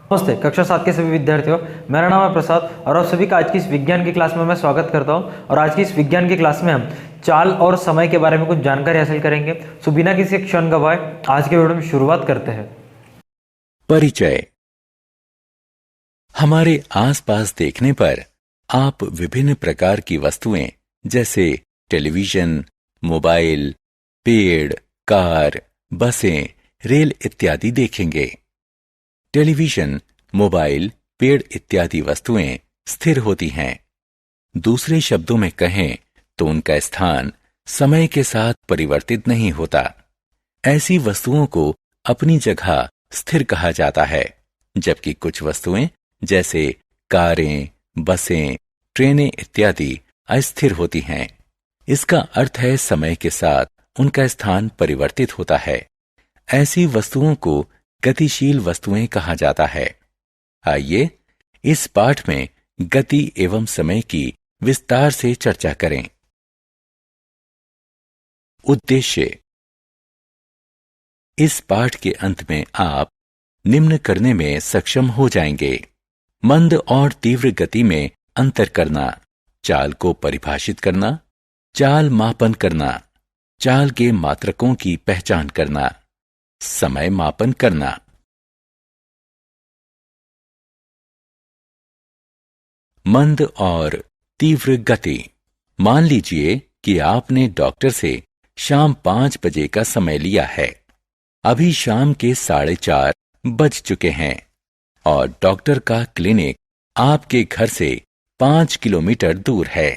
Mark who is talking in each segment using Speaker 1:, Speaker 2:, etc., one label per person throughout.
Speaker 1: नमस्ते कक्षा 7 के सभी विद्यार्थियों, मेरा नाम है प्रसाद और आप सभी का आज की इस विज्ञान की क्लास में मैं स्वागत करता हूं। और आज की इस विज्ञान की क्लास में हम चाल और समय के बारे में कुछ जानकारी हासिल करेंगे। सो बिना किसी क्षण गवाए आज के वीडियो में शुरुआत करते हैं।
Speaker 2: परिचय। हमारे आसपास देखने पर आप विभिन्न प्रकार की वस्तुएं जैसे टेलीविजन, मोबाइल, पेड़, कार, बसें, रेल इत्यादि देखेंगे। टेलीविजन, मोबाइल, पेड़ इत्यादि वस्तुएं स्थिर होती हैं। दूसरे शब्दों में कहें तो उनका स्थान समय के साथ परिवर्तित नहीं होता। ऐसी वस्तुओं को अपनी जगह स्थिर कहा जाता है, जबकि कुछ वस्तुएं जैसे कारें, बसें, ट्रेनें इत्यादि अस्थिर होती हैं। इसका अर्थ है समय के साथ उनका स्थान परिवर्तित होता है। ऐसी वस्तुओं को गतिशील वस्तुएं कहा जाता है। आइए इस पाठ में गति एवं समय की विस्तार से चर्चा करें। उद्देश्य। इस पाठ के अंत में आप निम्न करने में सक्षम हो जाएंगे: मंद और तीव्र गति में अंतर करना, चाल को परिभाषित करना, चाल मापन करना, चाल के मात्रकों की पहचान करना, समय मापन करना। मंद और तीव्र गति। मान लीजिए कि आपने डॉक्टर से शाम 5 बजे का समय लिया है। अभी शाम के 4:30 बज चुके हैं और डॉक्टर का क्लिनिक आपके घर से 5 किलोमीटर दूर है।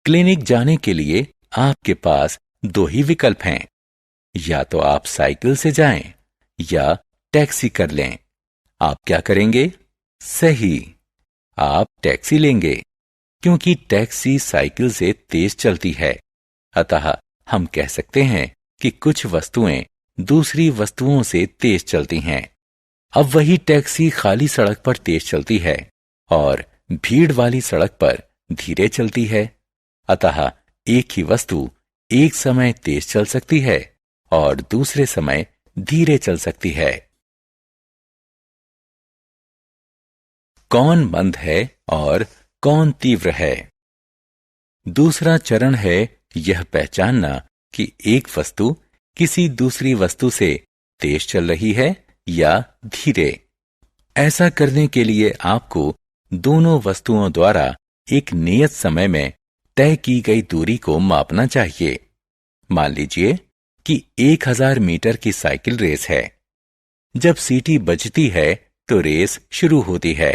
Speaker 2: क्लिनिक जाने के लिए आपके पास 2 ही विकल्प हैं, या तो आप साइकिल से जाएं या टैक्सी कर लें। आप क्या करेंगे? सही, आप टैक्सी लेंगे, क्योंकि टैक्सी साइकिल से तेज चलती है। अतः हम कह सकते हैं कि कुछ वस्तुएं दूसरी वस्तुओं से तेज चलती हैं। अब वही टैक्सी खाली सड़क पर तेज चलती है और भीड़ वाली सड़क पर धीरे चलती है। अतः एक ही वस्तु एक समय तेज चल सकती है और दूसरे समय धीरे चल सकती है। कौन मंद है और कौन तीव्र है? दूसरा चरण है यह पहचानना कि एक वस्तु किसी दूसरी वस्तु से तेज चल रही है या धीरे। ऐसा करने के लिए आपको दोनों वस्तुओं द्वारा एक नियत समय में तय की गई दूरी को मापना चाहिए। मान लीजिए कि 1000 मीटर की साइकिल रेस है। जब सीटी बजती है तो रेस शुरू होती है।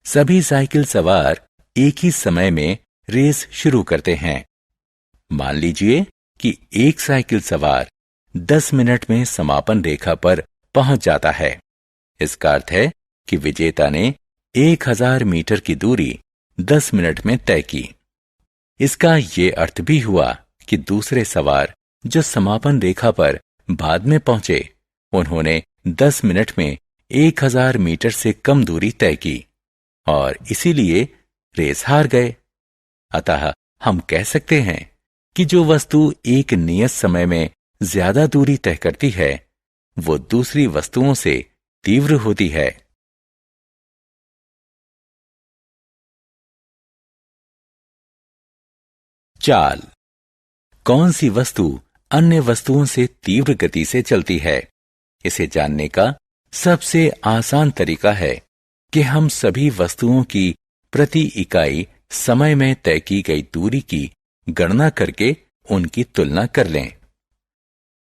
Speaker 2: सभी साइकिल सवार एक ही समय में रेस शुरू करते हैं। मान लीजिए कि एक साइकिल सवार 10 मिनट में समापन रेखा पर पहुंच जाता है। इसका अर्थ है कि विजेता ने 1000 मीटर की दूरी 10 मिनट में तय की। इसका ये अर्थ भी हुआ कि दूसरे सवार जो समापन रेखा पर बाद में पहुंचे, उन्होंने 10 मिनट में 1000 मीटर से कम दूरी तय की और इसीलिए रेस हार गए। अतः हम कह सकते हैं कि जो वस्तु एक नियत समय में ज्यादा दूरी तय करती है, वो दूसरी वस्तुओं से तीव्र होती है। चाल। कौन सी वस्तु अन्य वस्तुओं से तीव्र गति से चलती है? इसे जानने का सबसे आसान तरीका है कि हम सभी वस्तुओं की प्रति इकाई समय में तय की गई दूरी की गणना करके उनकी तुलना कर लें।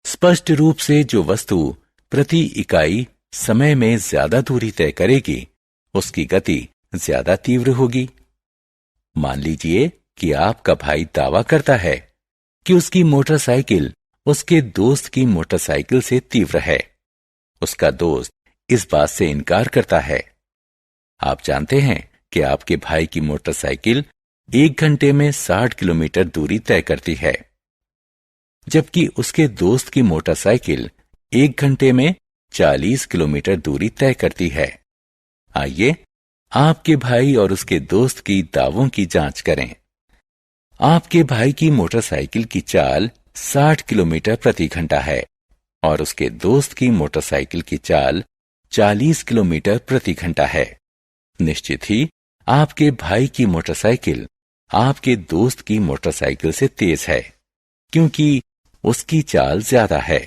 Speaker 2: स्पष्ट रूप से जो वस्तु प्रति इकाई समय में ज्यादा दूरी तय करेगी, उसकी गति ज्यादा तीव्र होगी। मान लीजिए कि आपका भाई दावा करता है कि उसकी मोटरसाइकिल उसके दोस्त की मोटरसाइकिल से तीव्र है। उसका दोस्त इस बात से इनकार करता है। आप जानते हैं कि आपके भाई की मोटरसाइकिल 1 घंटे में 60 किलोमीटर दूरी तय करती है, जबकि उसके दोस्त की मोटरसाइकिल 1 घंटे में 40 किलोमीटर दूरी तय करती है। आइए आपके भाई और उसके दोस्त की दावों की जांच करें। आपके भाई की मोटरसाइकिल की चाल 60 किलोमीटर प्रति घंटा है और उसके दोस्त की मोटरसाइकिल की चाल 40 किलोमीटर प्रति घंटा है। निश्चित ही आपके भाई की मोटरसाइकिल आपके दोस्त की मोटरसाइकिल से तेज है, क्योंकि उसकी चाल ज्यादा है।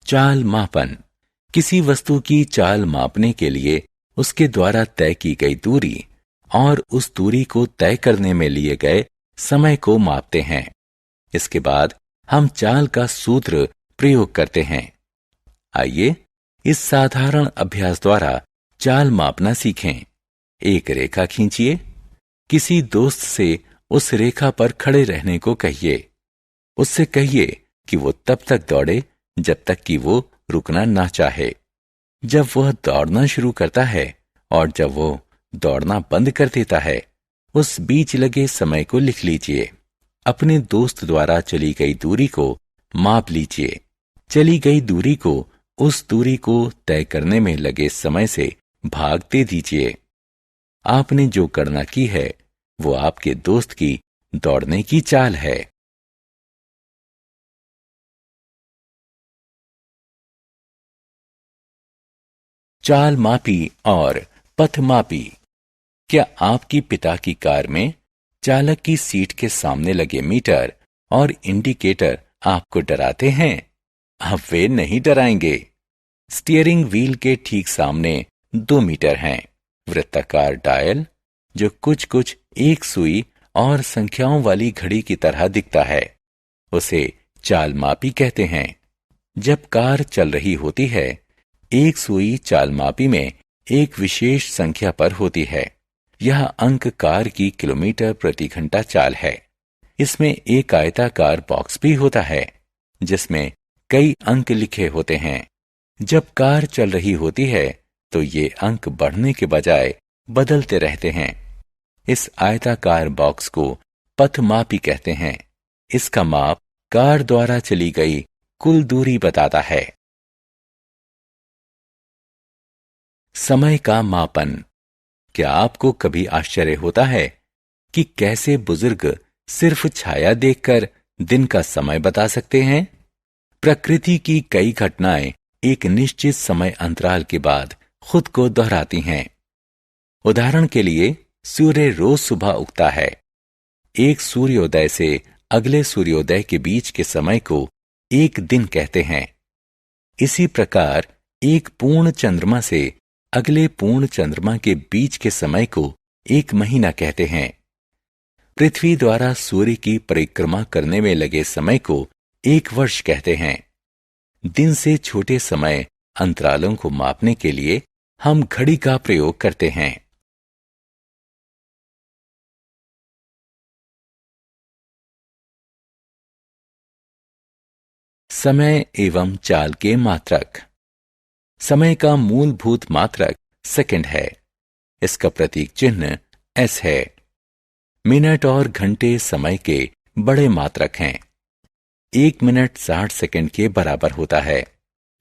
Speaker 2: चाल मापन। किसी वस्तु की चाल मापने के लिए उसके द्वारा तय की गई दूरी और उस दूरी को तय करने में लिए गए समय को मापते हैं। इसके बाद हम चाल का सूत्र प्रयोग करते हैं। आइए इस साधारण अभ्यास द्वारा चाल मापना सीखें। एक रेखा खींचिए। किसी दोस्त से उस रेखा पर खड़े रहने को कहिए। उससे कहिए कि वो तब तक दौड़े जब तक कि वो रुकना ना चाहे। जब वह दौड़ना शुरू करता है और जब वो दौड़ना बंद कर देता है, उस बीच लगे समय को लिख लीजिए। अपने दोस्त द्वारा चली गई दूरी को माप लीजिए। चली गई दूरी को उस दूरी को तय करने में लगे समय से भाग दे दीजिए। आपने जो गणना की है वो आपके दोस्त की दौड़ने की चाल है। चाल मापी और पथ मापी। क्या आपकी पिता की कार में चालक की सीट के सामने लगे मीटर और इंडिकेटर आपको डराते हैं? अब वे नहीं डराएंगे। स्टीयरिंग व्हील के ठीक सामने 2 मीटर हैं। वृत्ताकार डायल, जो कुछ कुछ एक सुई और संख्याओं वाली घड़ी की तरह दिखता है, उसे चाल मापी कहते हैं। जब कार चल रही होती है, एक सुई चाल मापी में एक विशेष संख्या पर होती है। यह अंक कार की किलोमीटर प्रति घंटा चाल है। इसमें एक आयताकार बॉक्स भी होता है जिसमें कई अंक लिखे होते हैं। जब कार चल रही होती है तो ये अंक बढ़ने के बजाय बदलते रहते हैं। इस आयताकार बॉक्स को पथमापी कहते हैं। इसका माप कार द्वारा चली गई कुल दूरी बताता है। समय का मापन। क्या आपको कभी आश्चर्य होता है कि कैसे बुजुर्ग सिर्फ छाया देखकर दिन का समय बता सकते हैं? प्रकृति की कई घटनाएं एक निश्चित समय अंतराल के बाद खुद को दोहराती हैं। उदाहरण के लिए, सूर्य रोज सुबह उगता है। एक सूर्योदय से अगले सूर्योदय के बीच के समय को एक दिन कहते हैं। इसी प्रकार एक पूर्ण चंद्रमा से अगले पूर्ण चंद्रमा के बीच के समय को एक महीना कहते हैं। पृथ्वी द्वारा सूर्य की परिक्रमा करने में लगे समय को एक वर्ष कहते हैं। दिन से छोटे समय अंतरालों को मापने के लिए हम घड़ी का प्रयोग करते हैं। समय एवं चाल के मात्रक। समय का मूलभूत मात्रक सेकंड है। इसका प्रतीक चिन्ह एस है। मिनट और घंटे समय के बड़े मात्रक हैं। 1 मिनट 60 सेकंड के बराबर होता है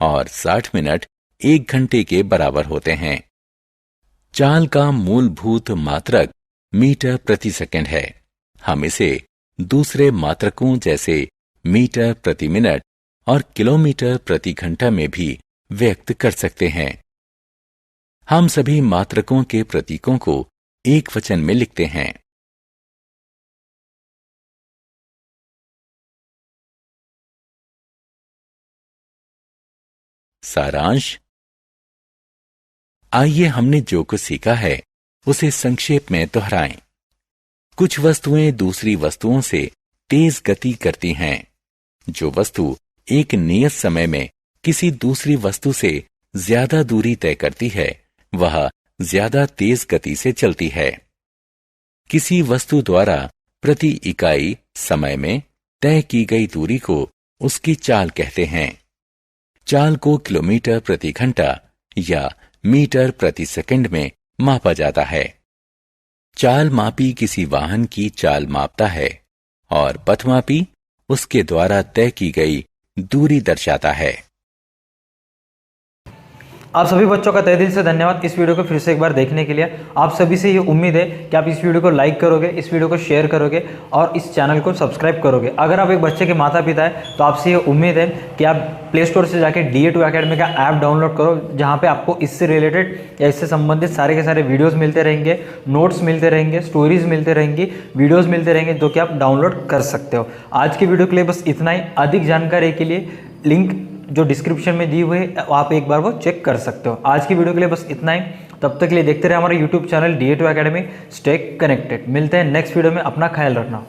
Speaker 2: और 60 मिनट 1 घंटे के बराबर होते हैं। चाल का मूलभूत मात्रक मीटर प्रति सेकंड है। हम इसे दूसरे मात्रकों जैसे मीटर प्रति मिनट और किलोमीटर प्रति घंटा में भी व्यक्त कर सकते हैं। हम सभी मात्रकों के प्रतीकों को एक वचन में लिखते हैं। सारांश। आइए हमने जो कुछ सीखा है उसे संक्षेप में दोहराएं। कुछ वस्तुएं दूसरी वस्तुओं से तेज गति करती हैं। जो वस्तु एक नियत समय में किसी दूसरी वस्तु से ज्यादा दूरी तय करती है, वह ज्यादा तेज गति से चलती है। किसी वस्तु द्वारा प्रति इकाई समय में तय की गई दूरी को उसकी चाल कहते हैं। चाल को किलोमीटर प्रति घंटा या मीटर प्रति सेकंड में मापा जाता है। चाल मापी किसी वाहन की चाल मापता है और पथमापी उसके द्वारा तय की गई दूरी दर्शाता है।
Speaker 1: आप सभी बच्चों का तहे दिल से धन्यवाद इस वीडियो को फिर से एक बार देखने के लिए। आप सभी से ये उम्मीद है कि आप इस वीडियो को लाइक करोगे, इस वीडियो को शेयर करोगे और इस चैनल को सब्सक्राइब करोगे। अगर आप एक बच्चे के माता पिता है तो आपसे ये उम्मीद है कि आप प्ले स्टोर से जाके DA2 अकेडमी का ऐप डाउनलोड करो, जहाँ पे आपको इससे रिलेटेड या इससे संबंधित सारे के सारे वीडियोज़ मिलते रहेंगे, नोट्स मिलते रहेंगे, स्टोरीज मिलते रहेंगी, वीडियोज़ मिलते रहेंगे, जो कि आप डाउनलोड कर सकते हो। आज की वीडियो के लिए बस इतना ही। अधिक जानकारी के लिए लिंक जो डिस्क्रिप्शन में दी हुई है आप एक बार वो चेक कर सकते हो। आज की वीडियो के लिए बस इतना ही। तब तक के लिए देखते रहे हमारा YouTube channel DA2 academy. Stay connected. मिलते हैं नेक्स्ट वीडियो में। अपना ख्याल रखना।